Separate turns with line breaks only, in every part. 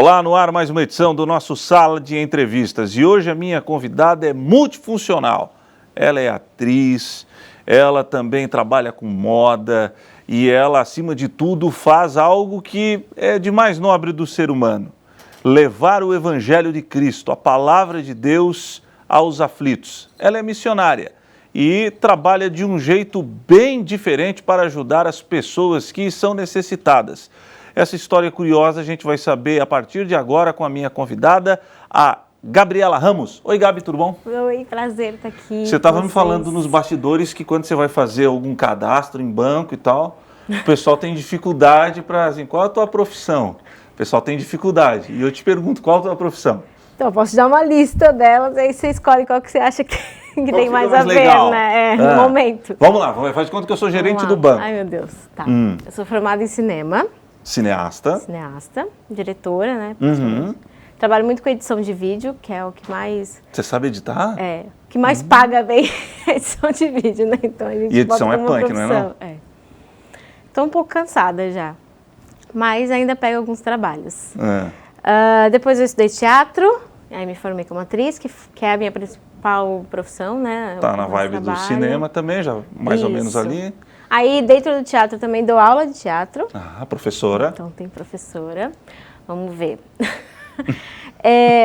Olá, no ar mais uma edição do nosso Sala de Entrevistas. E hoje a minha convidada é multifuncional. Ela é atriz, ela também trabalha com moda e ela, acima de tudo, faz algo que é de mais nobre do ser humano. Levar o Evangelho de Cristo, a palavra de Deus aos aflitos. Ela é missionária e trabalha de um jeito bem diferente para ajudar as pessoas que são necessitadas. Essa história curiosa a gente vai saber a partir de agora com a minha convidada, a Gabriela Ramos. Oi, Gabi, tudo bom?
Oi, prazer estar aqui.
Você estava me falando nos bastidores que quando você vai fazer algum cadastro em banco e tal, o pessoal tem dificuldade para, assim, qual é a tua profissão? O pessoal tem dificuldade. E eu te pergunto, qual é a tua profissão?
Então, eu posso te dar uma lista delas, aí você escolhe qual que você acha que tem mais a ver,
legal?
né? No momento.
Vamos lá, faz de conta que eu sou gerente do banco.
Ai, meu Deus. Tá. Eu sou formada em cinema.
Cineasta,
diretora, né?
Uhum.
Trabalho muito com edição de vídeo, que é o que mais...
Você sabe editar?
É, o que mais paga bem a edição de vídeo, né? Então, a gente
e edição
bota
é
como
punk,
profissão.
não é não?
É. Tô um pouco cansada já, mas ainda pego alguns trabalhos. Depois eu estudei teatro, aí me formei como atriz, que é a minha principal profissão, né?
Tá na vibe do cinema também, já mais ou menos ali.
Aí, dentro do teatro, também dou aula de teatro.
Ah, professora.
Então, tem professora. Vamos ver.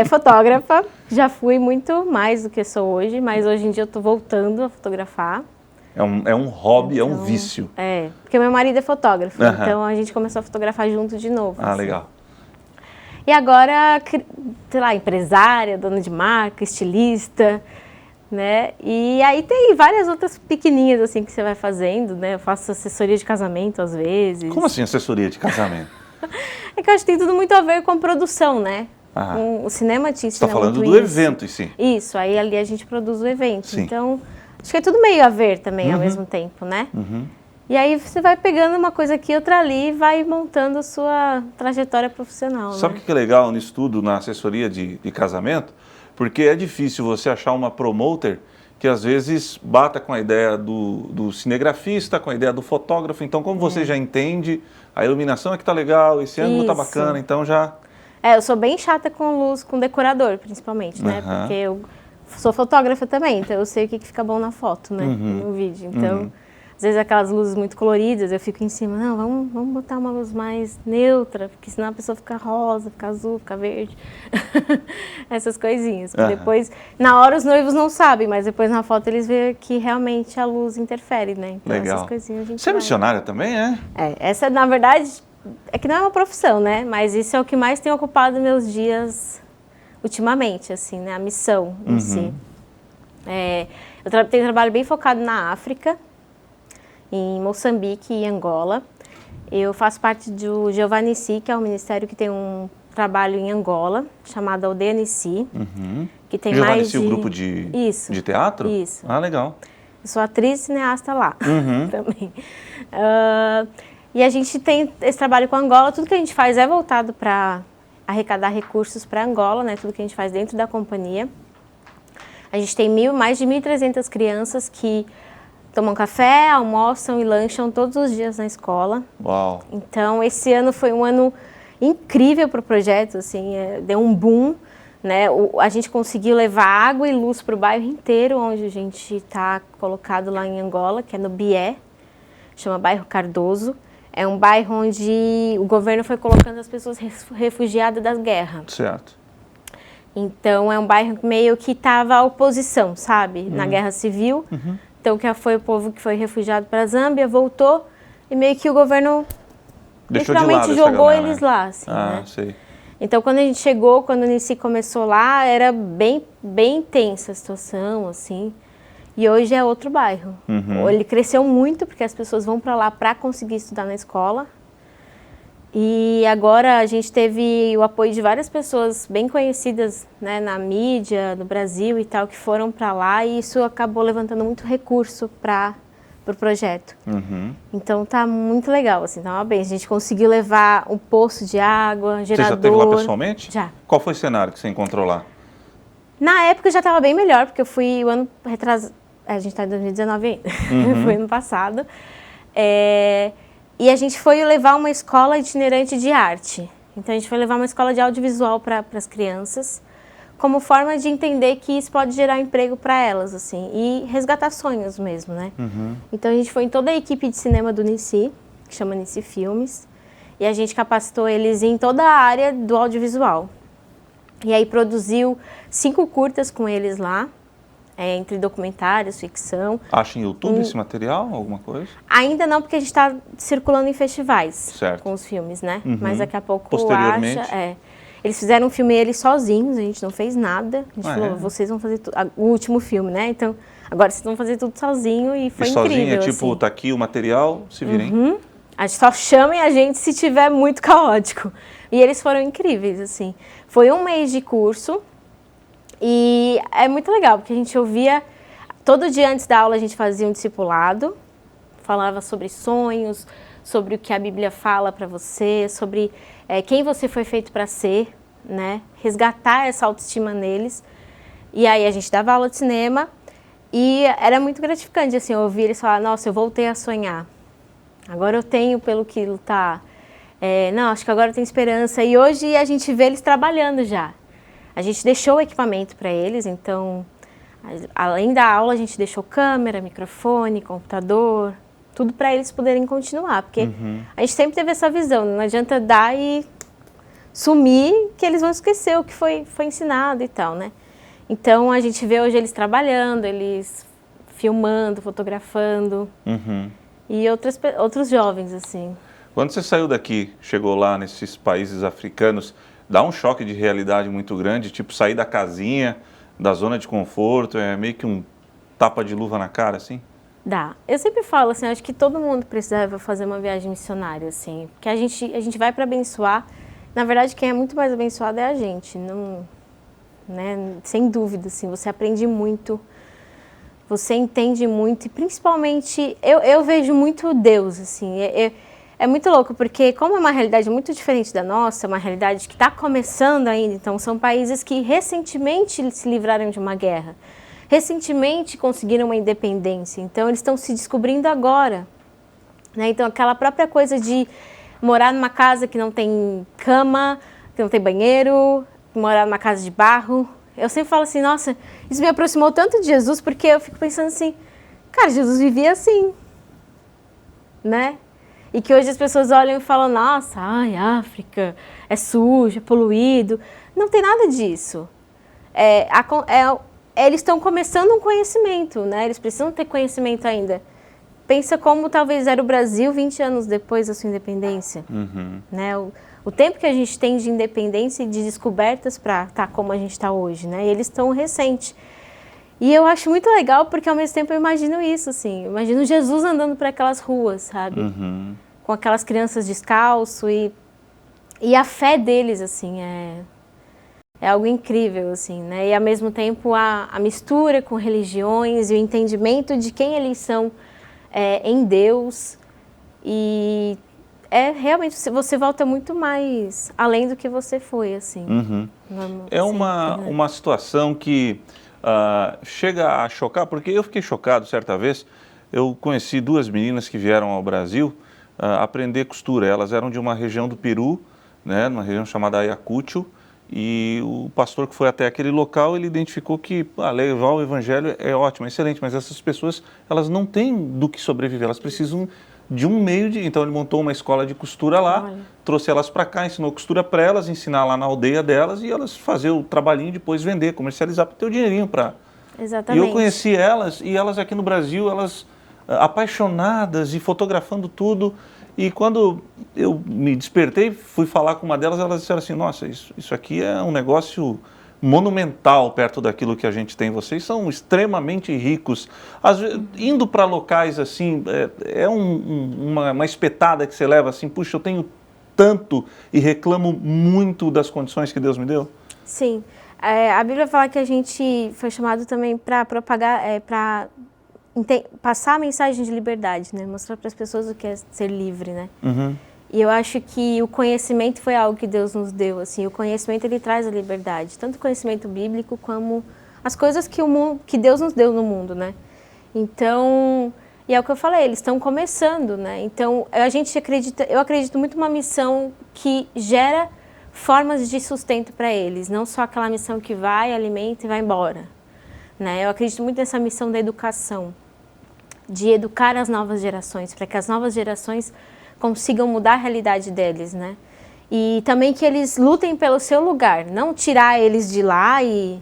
Fotógrafa. Já fui muito mais do que sou hoje, mas hoje em dia eu tô voltando a fotografar.
É um hobby, então, é um vício.
Porque meu marido é fotógrafo, então a gente começou a fotografar junto de novo.
Ah, assim. Legal.
E agora, sei lá, empresária, dona de marca, estilista, né? E aí tem várias outras pequenininhas assim que você vai fazendo, né? Eu faço assessoria de casamento às vezes.
Como assim assessoria de casamento?
É que eu acho que tem tudo muito a ver com produção, né? O cinema te ensina muito isso.
Você está falando do evento em si.
Isso, aí ali a gente produz o evento.
Sim.
Então, acho que é tudo meio a ver também ao mesmo tempo, né? E aí você vai pegando uma coisa aqui, outra ali e vai montando a sua trajetória profissional.
Sabe o que é legal nisso tudo, na assessoria de casamento? Porque é difícil você achar uma promoter que às vezes bata com a ideia do cinegrafista, com a ideia do fotógrafo. Então, como você já entende, a iluminação é que tá legal, esse ângulo tá bacana, então já...
eu sou bem chata com luz, com decorador, principalmente, né? Porque eu sou fotógrafa também, então eu sei o que fica bom na foto, né? No vídeo. Então, às vezes aquelas luzes muito coloridas, eu fico em cima, não, vamos botar uma luz mais neutra, porque senão a pessoa fica rosa, fica azul, fica verde. Essas coisinhas. Depois, na hora os noivos não sabem, mas depois na foto eles veem que realmente a luz interfere, né? Então essas coisinhas a gente
Você é missionária também, é?
Essa na verdade, é que não é uma profissão, né? Mas isso é o que mais tem ocupado meus dias ultimamente, assim, né? A missão em si. Eu tenho um trabalho bem focado na África, em Moçambique e Angola. Eu faço parte do Giovanni Si, que é um ministério que tem um trabalho em Angola, chamado Aldeia Nissi, que tem
Giovanni
mais
Si, o grupo de teatro?
Isso.
Ah, legal.
Eu sou atriz e cineasta lá também. E a gente tem esse trabalho com Angola, tudo que a gente faz é voltado para arrecadar recursos para Angola, né? Tudo que a gente faz dentro da companhia. A gente tem mais de 1.300 crianças que tomam café, almoçam e lancham todos os dias na escola.
Uau!
Então, esse ano foi um ano incrível para o projeto, assim, deu um boom, né? A gente conseguiu levar água e luz para o bairro inteiro, onde a gente está colocado lá em Angola, que é no Bié, chama Bairro Cardoso. É um bairro onde o governo foi colocando as pessoas refugiadas das guerras.
Certo.
Então, é um bairro meio que estava à oposição, sabe? Na Guerra Civil. Então, que foi o povo que foi refugiado para a Zâmbia, voltou e meio que o governo literalmente jogou eles lá. Assim, né?
Sei.
Então, quando a gente chegou, quando o Nissi começou lá, era bem tensa a situação, assim. E hoje é outro bairro. Ele cresceu muito, porque as pessoas vão para lá para conseguir estudar na escola. E agora a gente teve o apoio de várias pessoas bem conhecidas, né, na mídia, no Brasil e tal, que foram para lá, e isso acabou levantando muito recurso para o projeto. Então tá muito legal, assim, tá uma benção. A gente conseguiu levar um poço de água, gerador.
Você já esteve lá pessoalmente?
Já.
Qual foi o cenário que você encontrou lá?
Na época já estava bem melhor, porque eu fui o ano retrasado, a gente está em 2019 ainda, foi ano passado. E a gente foi levar uma escola itinerante de arte. Então a gente foi levar uma escola de audiovisual para as crianças, como forma de entender que isso pode gerar emprego para elas, assim, e resgatar sonhos mesmo, né? Então a gente foi em toda a equipe de cinema do Nici, que chama Nici Filmes, e a gente capacitou eles em toda a área do audiovisual. E aí produziu 5 curtas com eles lá, entre documentários, ficção.
Acha em YouTube esse material, alguma coisa?
Ainda não, porque a gente está circulando em festivais
Certo.
com os filmes, né? Mas daqui a pouco
Posteriormente.
acha. Eles fizeram um filme eles sozinhos, a gente não fez nada. A gente falou, vocês vão fazer tudo. O último filme, né? Então, agora vocês vão fazer tudo sozinho e foi incrível.
Sozinho é tipo,
assim.
tá aqui o material, se virem.
A gente só chamem a gente se tiver muito caótico. E eles foram incríveis, assim. Foi 1 mês de curso e é muito legal, porque a gente ouvia... Todo dia antes da aula a gente fazia um discipulado, falava sobre sonhos, sobre o que a Bíblia fala para você, sobre quem você foi feito para ser, né? Resgatar essa autoestima neles. E aí a gente dava aula de cinema e era muito gratificante, assim, ouvir eles falar, nossa, eu voltei a sonhar. Agora eu tenho pelo que lutar. Não, acho que agora eu tenho esperança. E hoje a gente vê eles trabalhando já. A gente deixou o equipamento para eles, então, além da aula, a gente deixou câmera, microfone, computador, tudo para eles poderem continuar. Porque a gente sempre teve essa visão, não adianta dar e sumir, que eles vão esquecer o que foi ensinado e tal, né? Então, a gente vê hoje eles trabalhando, eles filmando, fotografando, e outros jovens, assim.
Quando você saiu daqui, chegou lá nesses países africanos, dá um choque de realidade muito grande, tipo sair da casinha, da zona de conforto, é meio que um tapa de luva na cara, assim?
Dá. Eu sempre falo, assim, acho que todo mundo precisava fazer uma viagem missionária, assim, porque a gente vai para abençoar. Na verdade, quem é muito mais abençoado é a gente, não, né? Sem dúvida, assim, você aprende muito, você entende muito e principalmente, eu vejo muito Deus, assim, é muito louco, porque como é uma realidade muito diferente da nossa, uma realidade que está começando ainda, então são países que recentemente se livraram de uma guerra, recentemente conseguiram uma independência, então eles estão se descobrindo agora, né? Então aquela própria coisa de morar numa casa que não tem cama, que não tem banheiro, morar numa casa de barro, eu sempre falo assim, nossa, isso me aproximou tanto de Jesus, porque eu fico pensando assim, cara, Jesus vivia assim, né? E que hoje as pessoas olham e falam, nossa, ai, África, é sujo, é poluído. Não tem nada disso. Eles estão começando um conhecimento, né? Eles precisam ter conhecimento ainda. Pensa como talvez era o Brasil 20 anos depois da sua independência. Né? O tempo que a gente tem de independência e de descobertas para estar como a gente está hoje, né? E eles estão recentes. E eu acho muito legal porque ao mesmo tempo eu imagino isso, assim, eu imagino Jesus andando por aquelas ruas, sabe? Com aquelas crianças descalço e a fé deles, assim, é algo incrível, assim, né? E ao mesmo tempo a mistura com religiões e o entendimento de quem eles são em Deus e realmente você volta muito mais além do que você foi, assim.
É uma situação que chega a chocar, porque eu fiquei chocado certa vez, eu conheci 2 meninas que vieram ao Brasil aprender costura, elas eram de uma região do Peru, né, numa região chamada Ayacucho, e o pastor que foi até aquele local, ele identificou que levar o evangelho é ótimo, é excelente, mas essas pessoas, elas não têm do que sobreviver, elas precisam de um meio de... Então ele montou uma escola de costura lá, trouxe elas para cá, ensinou costura para elas, ensinar lá na aldeia delas e elas fazer o trabalhinho, depois vender, comercializar para ter o dinheirinho para...
Exatamente.
E eu conheci elas e elas aqui no Brasil, elas apaixonadas e fotografando tudo. E quando eu me despertei, fui falar com uma delas, elas disseram assim, nossa, isso aqui é um negócio monumental perto daquilo que a gente tem. Vocês são extremamente ricos. Indo para locais assim, uma espetada que você leva assim, puxa, eu tenho tanto e reclamo muito das condições que Deus me deu.
Sim. A Bíblia fala que a gente foi chamado também para propagar, para passar a mensagem de liberdade, né? Mostrar para as pessoas o que é ser livre, né? E eu acho que o conhecimento foi algo que Deus nos deu, assim, o conhecimento ele traz a liberdade, tanto o conhecimento bíblico como as coisas que Deus nos deu no mundo, né? Então, e é o que eu falei, eles estão começando, né? Então, eu acredito muito numa missão que gera formas de sustento para eles, não só aquela missão que vai, alimenta e vai embora. Né? Eu acredito muito nessa missão da educação, de educar as novas gerações, para que as novas gerações consigam mudar a realidade deles, né? E também que eles lutem pelo seu lugar, não tirar eles de lá e,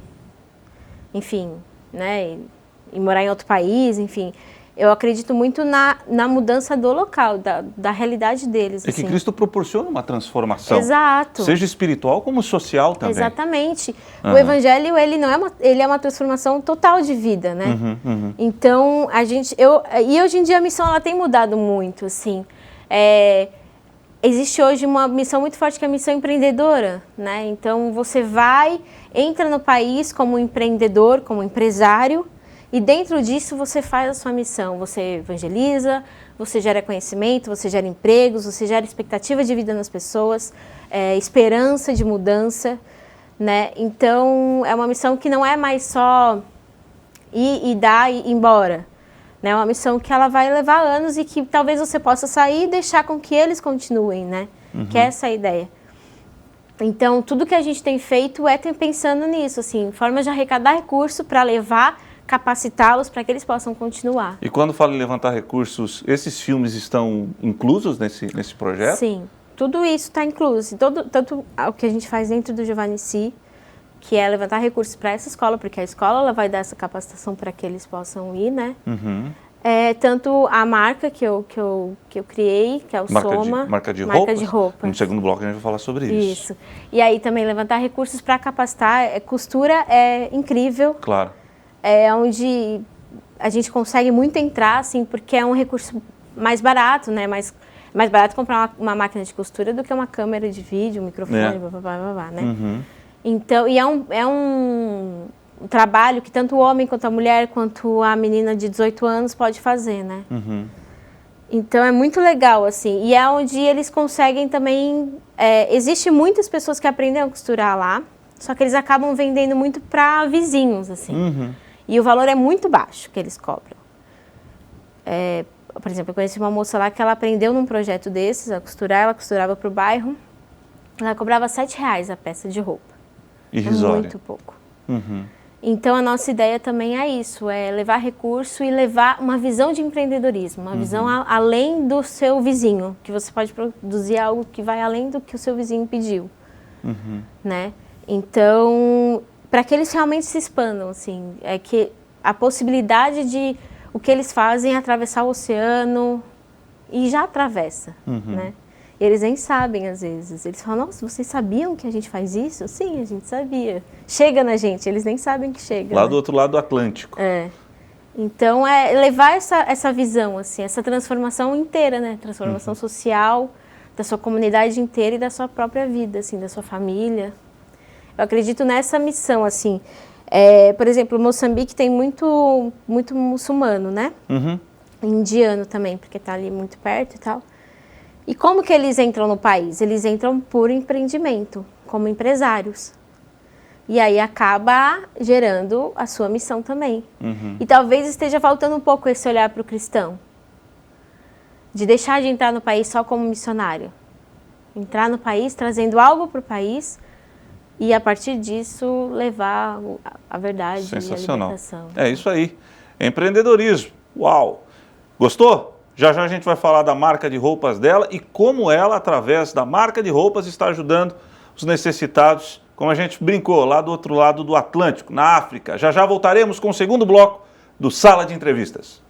enfim, né, e morar em outro país, enfim. Eu acredito muito na mudança do local, da realidade deles.
É
assim.
que Cristo proporciona uma transformação.
Exato.
Seja espiritual como social também.
Exatamente. O Evangelho, ele é uma transformação total de vida, né? Então, e hoje em dia a missão ela tem mudado muito, assim. Existe hoje uma missão muito forte que é a missão empreendedora, né? Então, você entra no país como empreendedor, como empresário, e dentro disso você faz a sua missão, você evangeliza, você gera conhecimento, você gera empregos, você gera expectativa de vida nas pessoas, esperança de mudança, né? Então, é uma missão que não é mais só ir dar e ir embora, né? É uma missão que ela vai levar anos e que talvez você possa sair e deixar com que eles continuem, né? Que é essa a ideia. Então, tudo que a gente tem feito pensando nisso, assim, formas de arrecadar recurso para capacitá-los para que eles possam continuar.
E quando fala em levantar recursos, esses filmes estão inclusos nesse projeto?
Sim, tudo isso está incluso. Tanto o que a gente faz dentro do Giovanni Si, que é levantar recursos para essa escola, porque a escola ela vai dar essa capacitação para que eles possam ir, né? Tanto a marca que eu criei, que é o Soma.
Marca de roupas? No segundo bloco a gente vai falar sobre isso.
Isso. E aí também levantar recursos para capacitar. Costura é incrível.
Claro.
É onde a gente consegue muito entrar, assim, porque é um recurso mais barato, né? Mais barato comprar uma máquina de costura do que uma câmera de vídeo, um microfone, blá, né? Então, e é um trabalho que tanto o homem quanto a mulher, quanto a menina de 18 anos pode fazer, né? Então, é muito legal, assim. E é onde eles conseguem também... Existe muitas pessoas que aprendem a costurar lá, só que eles acabam vendendo muito para vizinhos, assim. E o valor é muito baixo que eles cobram. Por exemplo, eu conheci uma moça lá que ela aprendeu num projeto desses a costurar, ela costurava para o bairro, ela cobrava R$7 a peça de roupa.
Irrisório.
É muito pouco. Então, a nossa ideia também é isso, é levar recurso e levar uma visão de empreendedorismo, uma visão além do seu vizinho, que você pode produzir algo que vai além do que o seu vizinho pediu, né? Então, para que eles realmente se expandam, assim, é que a possibilidade de o que eles fazem é atravessar o oceano e já atravessa, né? E eles nem sabem, às vezes. Eles falam, nossa, vocês sabiam que a gente faz isso? Sim, a gente sabia. Chega na gente, eles nem sabem que chega.
Lá
né?
do outro lado do Atlântico.
Então, é levar essa visão, assim, essa transformação inteira, né? Transformação social da sua comunidade inteira e da sua própria vida, assim, da sua família. Eu acredito nessa missão, assim. Por exemplo, Moçambique tem muito muçulmano, né? Indiano também, porque está ali muito perto e tal. E como que eles entram no país? Eles entram por empreendimento, como empresários. E aí acaba gerando a sua missão também. E talvez esteja faltando um pouco esse olhar para o cristão. De deixar de entrar no país só como missionário. Entrar no país trazendo algo para o país e a partir disso levar a verdade e a libertação.
É isso aí. Empreendedorismo. Uau! Gostou? Já já a gente vai falar da marca de roupas dela e como ela, através da marca de roupas, está ajudando os necessitados, como a gente brincou, lá do outro lado do Atlântico, na África. Já já voltaremos com o segundo bloco do Sala de Entrevistas.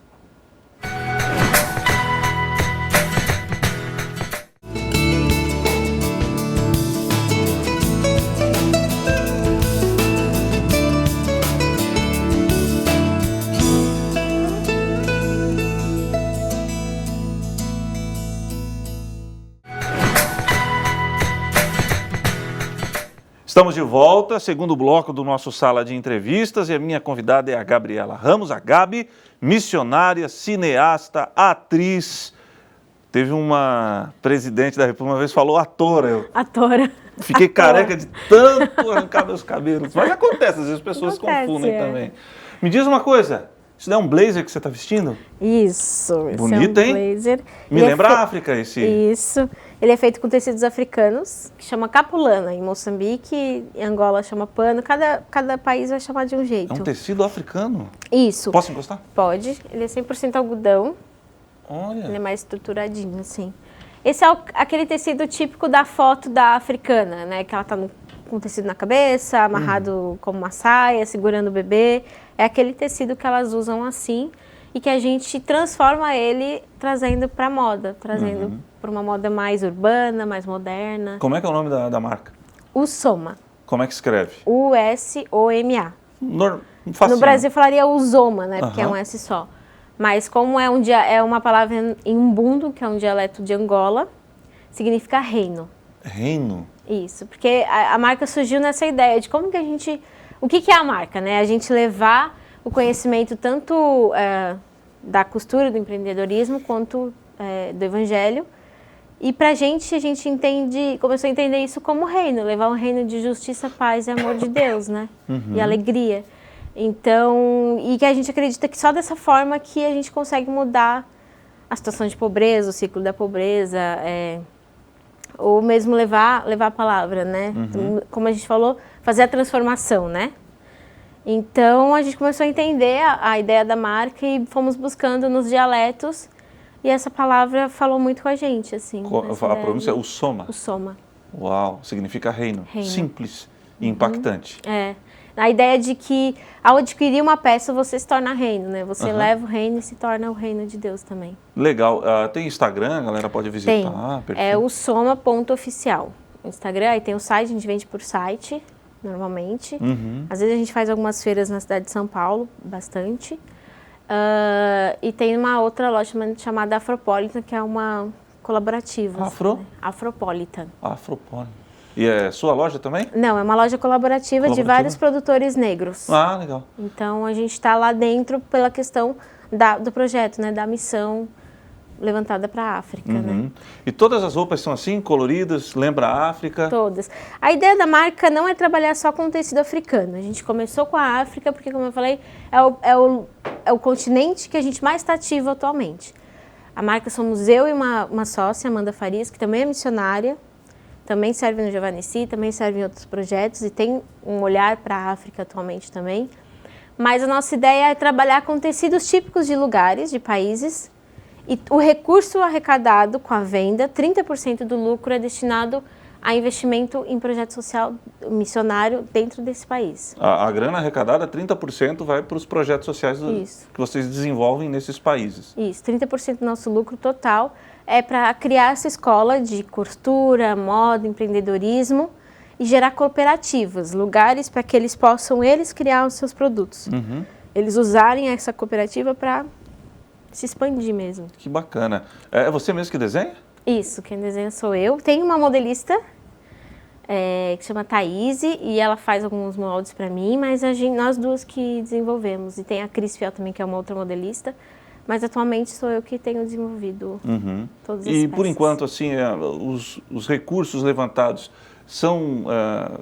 Estamos de volta, segundo bloco do nosso Sala de Entrevistas, e a minha convidada é a Gabriela Ramos, a Gabi, missionária, cineasta, atriz. Teve uma presidente da República uma vez falou atora.
Atora.
Fiquei careca de tanto arrancar meus cabelos. Mas acontece, às vezes as pessoas confundem também. Me diz uma coisa, Isso daí é um blazer que você está vestindo?
Isso.
Bonito,
esse é um
hein?
blazer.
Me lembra a África esse.
Isso. Ele é feito com tecidos africanos, que chama capulana. Em Moçambique, em Angola chama pano. Cada país vai chamar de um jeito.
É um tecido africano?
Isso.
Posso encostar?
Pode. Ele é 100% algodão.
Olha.
Ele é mais estruturadinho, assim. Esse é aquele tecido típico da foto da africana, né? Que ela tá com tecido na cabeça, amarrado como uma saia, segurando o bebê. É aquele tecido que elas usam assim e que a gente transforma ele trazendo para moda, trazendo para uma moda mais urbana, mais moderna.
Como é que é o nome da marca?
Usoma.
Como é que escreve?
U-S-O-M-A.
Facinho.
No Brasil falaria Usoma, né? Porque é um S só. Mas como é uma palavra em Umbundo, que é um dialeto de Angola, significa reino.
Reino?
Isso, porque a marca surgiu nessa ideia de como que a gente... O que é a marca, né? A gente levar o conhecimento tanto da costura, do empreendedorismo, quanto do evangelho. E pra gente, a gente começou a entender isso como reino, levar um reino de justiça, paz e amor de Deus, né? E alegria. Então, e que a gente acredita que só dessa forma que a gente consegue mudar a situação de pobreza, o ciclo da pobreza, ou mesmo levar a palavra, né? Então, como a gente falou, fazer a transformação, né? Então, a gente começou a entender a ideia da marca e fomos buscando nos dialetos e essa palavra falou muito com a gente, assim.
A pronúncia é Usoma?
Usoma.
Uau, significa reino. Simples e impactante.
A ideia de que ao adquirir uma peça você se torna reino, né? Você leva o reino e se torna o reino de Deus também.
Legal. Tem Instagram, a galera pode visitar?
Tem. É o soma.oficial. O Instagram, aí tem o site, a gente vende por site, normalmente. Às vezes a gente faz algumas feiras na cidade de São Paulo, bastante. E tem uma outra loja chamada Afropolitan, que é uma colaborativa.
Afro?
Né? Afropolitan.
Afropolitan. E é sua loja também?
Não, é uma loja colaborativa de vários produtores negros.
Ah, legal.
Então, a gente está lá dentro pela questão do projeto, né? Da missão levantada para a África, né?
E todas as roupas são assim, coloridas, lembra a África?
Todas. A ideia da marca não é trabalhar só com tecido africano. A gente começou com a África porque, como eu falei, é o continente que a gente mais está ativo atualmente. A marca somos eu e uma sócia, Amanda Farias, que também é missionária, também serve no Giovannici, também serve em outros projetos e tem um olhar para a África atualmente também. Mas a nossa ideia é trabalhar com tecidos típicos de lugares, de países, e o recurso arrecadado com a venda, 30% do lucro é destinado a investimento em projeto social missionário dentro desse país.
A grana arrecadada, 30% vai para os projetos sociais que vocês desenvolvem nesses países.
Isso, 30% do nosso lucro total é para criar essa escola de costura, moda, empreendedorismo e gerar cooperativas, lugares para que eles possam criar os seus produtos. Eles usarem essa cooperativa para se expandir mesmo.
Que bacana. É você mesmo que desenha?
Isso, quem desenha sou eu. Tem uma modelista que chama Thaís e ela faz alguns moldes para mim, mas nós duas que desenvolvemos. E tem a Cris Fiel também, que é uma outra modelista. Mas atualmente sou eu que tenho desenvolvido todas as peças.
E por enquanto, assim, os recursos levantados são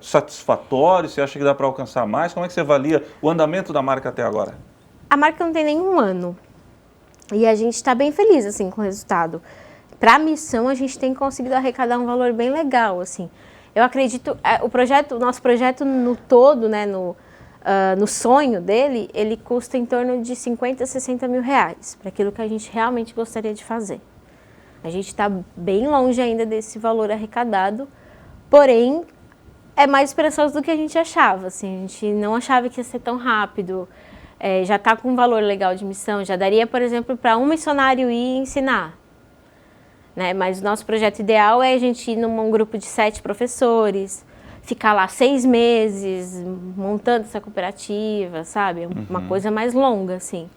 satisfatórios? Você acha que dá para alcançar mais? Como é que você avalia o andamento da marca até agora?
A marca não tem nenhum ano. E a gente está bem feliz assim, com o resultado. Para a missão, a gente tem conseguido arrecadar um valor bem legal. Assim. Eu acredito, o nosso projeto no todo, né, no sonho dele, ele custa em torno de 50 a 60 mil reais, para aquilo que a gente realmente gostaria de fazer. A gente está bem longe ainda desse valor arrecadado, porém, é mais esperançoso do que a gente achava. Assim, a gente não achava que ia ser tão rápido, já está com um valor legal de missão, já daria, por exemplo, para um missionário ir ensinar. Né? Mas o nosso projeto ideal é a gente ir num grupo de 7 professores, ficar lá 6 meses montando essa cooperativa, sabe? Uma coisa mais longa, assim.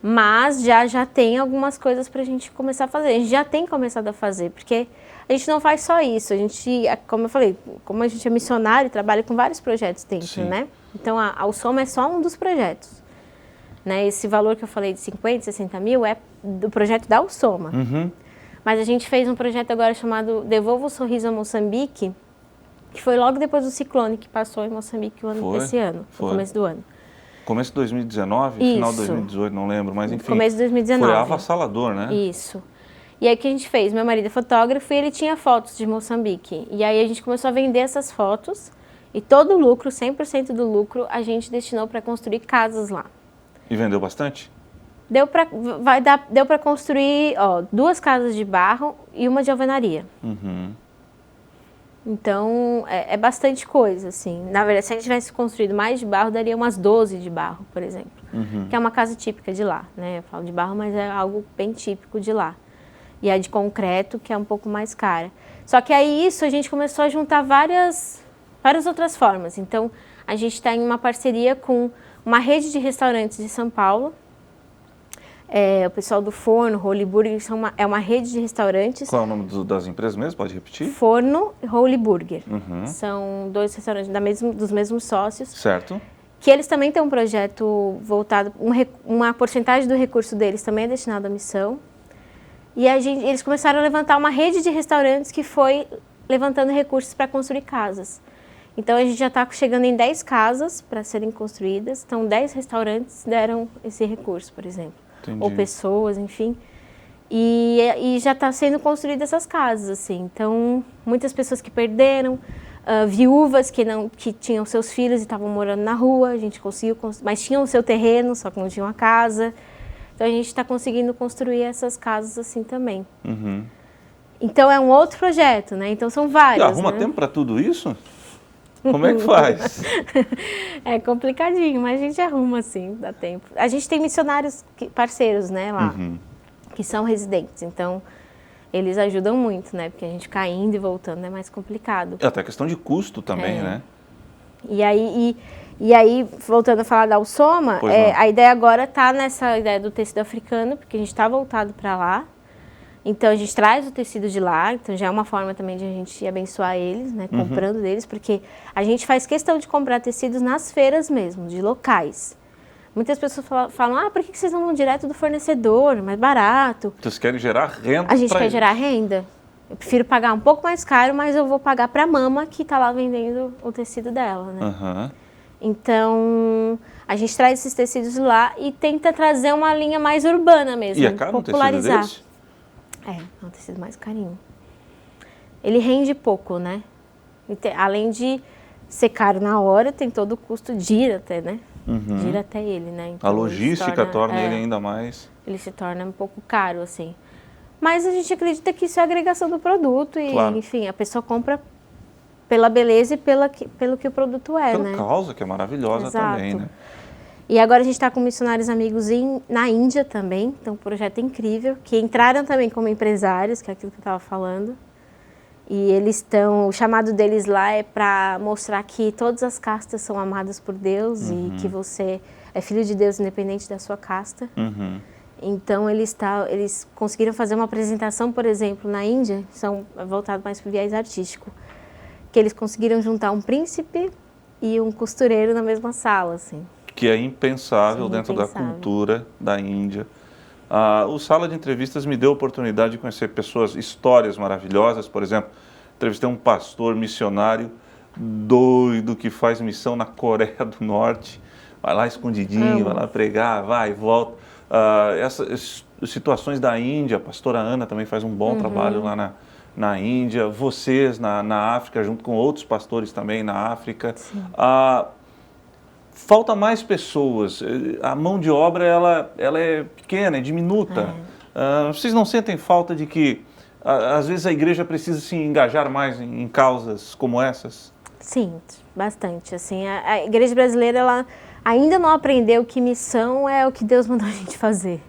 Mas já tem algumas coisas para a gente começar a fazer. A gente já tem começado a fazer, porque a gente não faz só isso. A gente, como eu falei, como a gente é missionário, trabalha com vários projetos dentro, né? Então, a Usoma é só um dos projetos. Né? Esse valor que eu falei de 50, 60 mil é do projeto da Usoma. Mas a gente fez um projeto agora chamado Devolva o Sorriso a Moçambique, que foi logo depois do ciclone que passou em Moçambique esse ano, no começo do ano.
Começo de 2019,
Isso.
final de 2018, não lembro, mas enfim.
Começo de 2019.
Foi avassalador, né?
Isso. E aí o que a gente fez? Meu marido é fotógrafo e ele tinha fotos de Moçambique. E aí a gente começou a vender essas fotos e todo o lucro, 100% do lucro, a gente destinou para construir casas lá.
E vendeu bastante?
Deu para construir 2 casas de barro e uma de alvenaria.
Uhum.
Então, é bastante coisa, assim. Na verdade, se a gente tivesse construído mais de barro, daria umas 12 de barro, por exemplo.
Uhum.
Que é uma casa típica de lá, né? Eu falo de barro, mas é algo bem típico de lá. E a de concreto, que é um pouco mais cara. Só que aí isso, a gente começou a juntar várias outras formas. Então, a gente está em uma parceria com uma rede de restaurantes de São Paulo. O pessoal do Forno, Holy Burger, é uma rede de restaurantes.
Qual é o nome das empresas mesmo? Pode repetir?
Forno e Holy Burger.
Uhum.
São 2 restaurantes dos mesmos sócios.
Certo.
Que eles também têm um projeto voltado, uma porcentagem do recurso deles também é destinado à missão. E eles começaram a levantar uma rede de restaurantes que foi levantando recursos para construir casas. Então, a gente já está chegando em 10 casas para serem construídas. Então, 10 restaurantes deram esse recurso, por exemplo.
Entendi.
Ou pessoas, enfim. E já está sendo construídas essas casas, assim. Então, muitas pessoas que perderam, viúvas que tinham seus filhos e estavam morando na rua, a gente conseguiu, mas tinham o seu terreno, só que não tinham a casa. Então, a gente está conseguindo construir essas casas assim também.
Uhum.
Então, é um outro projeto, né? Então, são vários.
E arruma
né?
tempo para tudo isso? Como é que faz?
É complicadinho, mas a gente arruma, assim, dá tempo. A gente tem missionários parceiros, né, lá, que são residentes. Então, eles ajudam muito, né? Porque a gente ficar indo e voltando é mais complicado.
É até questão de custo também, né?
E aí, voltando a falar da Alsoma, a ideia agora está nessa ideia do tecido africano, porque a gente está voltado para lá. Então, a gente traz o tecido de lá, então já é uma forma também de a gente abençoar eles, né, comprando deles, porque a gente faz questão de comprar tecidos nas feiras mesmo, de locais. Muitas pessoas falam, por que vocês não vão direto do fornecedor, mais barato?
Vocês querem gerar renda?
A gente quer gerar renda. Eu prefiro pagar um pouco mais caro, mas eu vou pagar para a mama que está lá vendendo o tecido dela, né?
Uhum.
Então, a gente traz esses tecidos lá e tenta trazer uma linha mais urbana mesmo,
E é caro
popularizar.
Um tecido desse?
É um tecido mais carinho. Ele rende pouco, né? Além de ser caro na hora, tem todo o custo, gira até, né? Gira até ele, né? Então,
a logística torna ele ainda mais...
Ele se torna um pouco caro, assim. Mas a gente acredita que isso é agregação do produto e, enfim, a pessoa compra pela beleza e pelo que o produto é,
Pela causa, que é maravilhosa também, né?
E agora a gente está com missionários amigos na Índia também, então um projeto incrível, que entraram também como empresários, que é aquilo que eu estava falando. E o chamado deles lá é para mostrar que todas as castas são amadas por Deus e que você é filho de Deus independente da sua casta. Então eles conseguiram fazer uma apresentação, por exemplo, na Índia, são voltados mais para o viés artístico, que eles conseguiram juntar um príncipe e um costureiro na mesma sala, assim.
Que é impensável dentro da cultura da Índia. O Sala de Entrevistas me deu a oportunidade de conhecer histórias maravilhosas. Por exemplo, entrevistei um pastor missionário doido que faz missão na Coreia do Norte. Vai lá escondidinho, vai lá pregar, vai e volta. Essas situações da Índia, a pastora Ana também faz um bom trabalho lá na Índia. Vocês na África, junto com outros pastores também na África. Falta mais pessoas, a mão de obra ela é pequena, é diminuta. Vocês não sentem falta de que, às vezes, a igreja precisa se engajar mais em causas como essas?
Sim, bastante. Assim, a igreja brasileira ela ainda não aprendeu que missão é o que Deus mandou a gente fazer.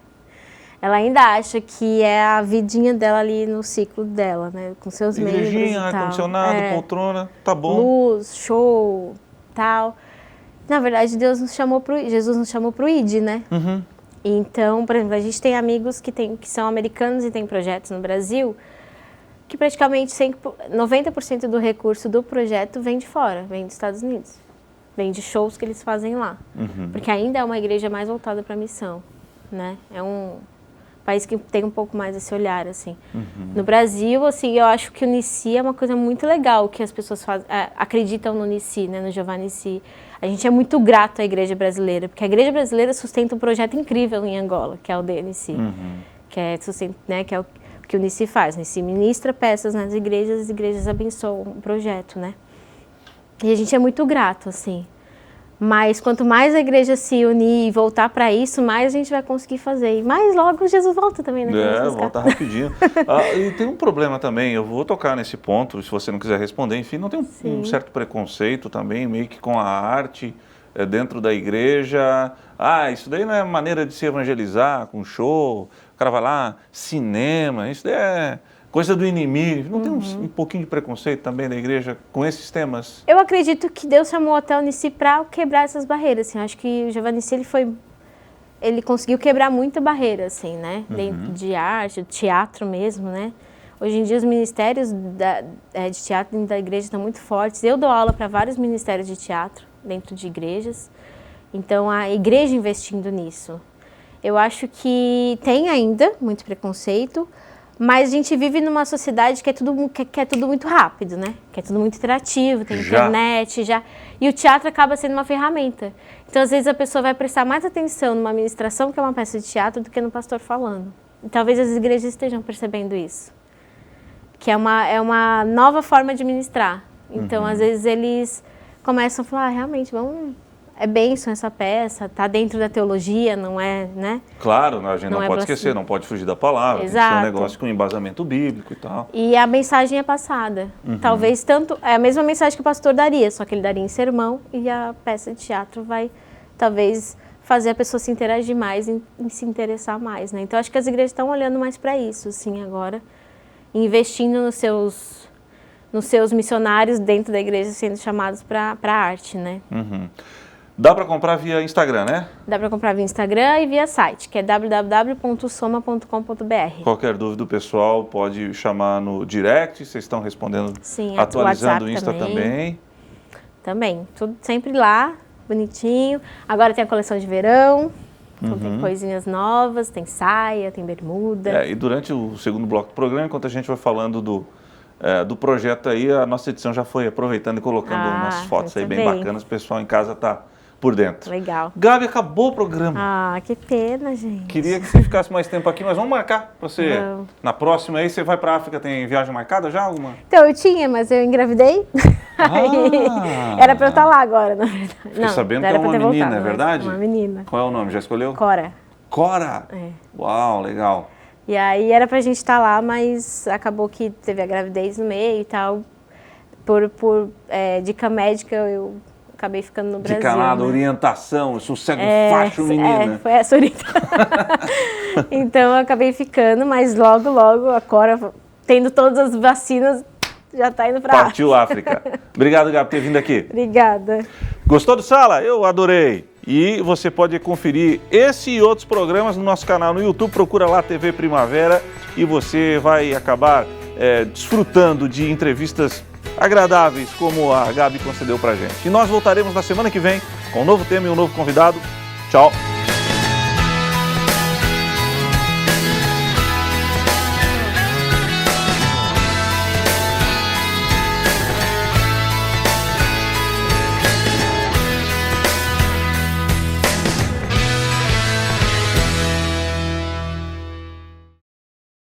Ela ainda acha que é a vidinha dela ali no ciclo dela, né? Com seus membros e tal.
Igrejinha, ar-condicionado, poltrona, tá bom.
Luz, show, tal. Na verdade, Jesus nos chamou para o ID, né? Então, por exemplo, a gente tem amigos que são americanos e têm projetos no Brasil que praticamente 90% do recurso do projeto vem de fora, vem dos Estados Unidos. Vem de shows que eles fazem lá. Porque ainda é uma igreja mais voltada para a missão, né? país que tem um pouco mais esse olhar, assim. No Brasil, assim, eu acho que o Nissi é uma coisa muito legal, que as pessoas acreditam no Nissi, né, no Jeová Nissi. A gente é muito grato à igreja brasileira, porque a igreja brasileira sustenta um projeto incrível em Angola, que é o DNC, que é, né, que é o que o Nissi faz. O Nissi ministra peças nas igrejas, as igrejas abençoam o projeto, né? E a gente é muito grato, assim. Mas quanto mais a igreja se unir e voltar para isso, mais a gente vai conseguir fazer. E mais logo Jesus volta também, né?
Volta rapidinho. E tem um problema também, eu vou tocar nesse ponto, se você não quiser responder. Enfim, não tem um certo preconceito também, meio que com a arte dentro da igreja. Isso daí não é maneira de se evangelizar, com show, o cara vai lá, cinema, isso daí é coisa do inimigo. Não tem um pouquinho de preconceito também da igreja com esses temas? Eu
acredito que Deus chamou até o Nissi para quebrar essas barreiras, assim. Eu acho que o Jeová Nissi, ele conseguiu quebrar muita barreira, assim, né? Dentro de arte, de teatro mesmo, né? Hoje em dia os ministérios de teatro dentro da igreja estão muito fortes. Eu dou aula para vários ministérios de teatro dentro de igrejas. Então a igreja investindo nisso. Eu acho que tem ainda muito preconceito, mas a gente vive numa sociedade que é tudo muito rápido, né? Que é tudo muito interativo, tem internet, e o teatro acaba sendo uma ferramenta. Então, às vezes, a pessoa vai prestar mais atenção numa ministração, que é uma peça de teatro, do que no pastor falando. E talvez as igrejas estejam percebendo isso. Que é uma nova forma de ministrar. Então, às vezes, eles começam a falar, realmente, é bênção essa peça, tá dentro da teologia, não é, né?
Claro, a gente não pode esquecer, não pode fugir da palavra, tem que ser um negócio com embasamento bíblico e tal.
E a mensagem é passada. Talvez é a mesma mensagem que o pastor daria, só que ele daria em sermão, e a peça de teatro vai, talvez, fazer a pessoa se interagir mais, em se interessar mais, né? Então, acho que as igrejas estão olhando mais para isso, sim, agora, investindo nos seus missionários dentro da igreja, sendo chamados para a arte, né?
Dá para comprar via Instagram, né? Dá
para comprar via Instagram e via site, que é www.soma.com.br.
Qualquer dúvida, o pessoal pode chamar no direct, vocês estão respondendo, atualizando o Insta também.
Também, tudo sempre lá, bonitinho. Agora tem a coleção de verão, então tem coisinhas novas, tem saia, tem bermuda.
E durante o segundo bloco do programa, enquanto a gente vai falando do projeto aí, a nossa edição já foi aproveitando e colocando umas fotos aí bem bacanas, o pessoal em casa tá por dentro.
Legal.
Gabi, acabou o programa.
Que pena, gente.
Queria que você ficasse mais tempo aqui, mas vamos marcar para você. Na próxima aí, você vai para a África, tem viagem marcada já alguma?
Então, eu tinha, mas eu engravidei. Era para eu estar lá agora, na verdade.
Fiquei sabendo que é uma menina, é verdade?
Uma menina.
Qual é o nome? Já escolheu?
Cora.
Cora? Uau, legal.
E aí era pra gente estar lá, mas acabou que teve a gravidez no meio e tal. Por dica médica, eu acabei ficando no Brasil.
Dica nada, orientação, sossego facho, menina.
Foi essa orientação. Então eu acabei ficando, mas logo a Cora, tendo todas as vacinas, já tá indo pra
Partiu África. Obrigado, Gabi, por ter vindo aqui.
Obrigada.
Gostou do Sala? Eu adorei. E você pode conferir esse e outros programas no nosso canal no YouTube. Procura lá TV Primavera e você vai acabar desfrutando de entrevistas agradáveis como a Gabi concedeu pra gente. E nós voltaremos na semana que vem com um novo tema e um novo convidado. Tchau!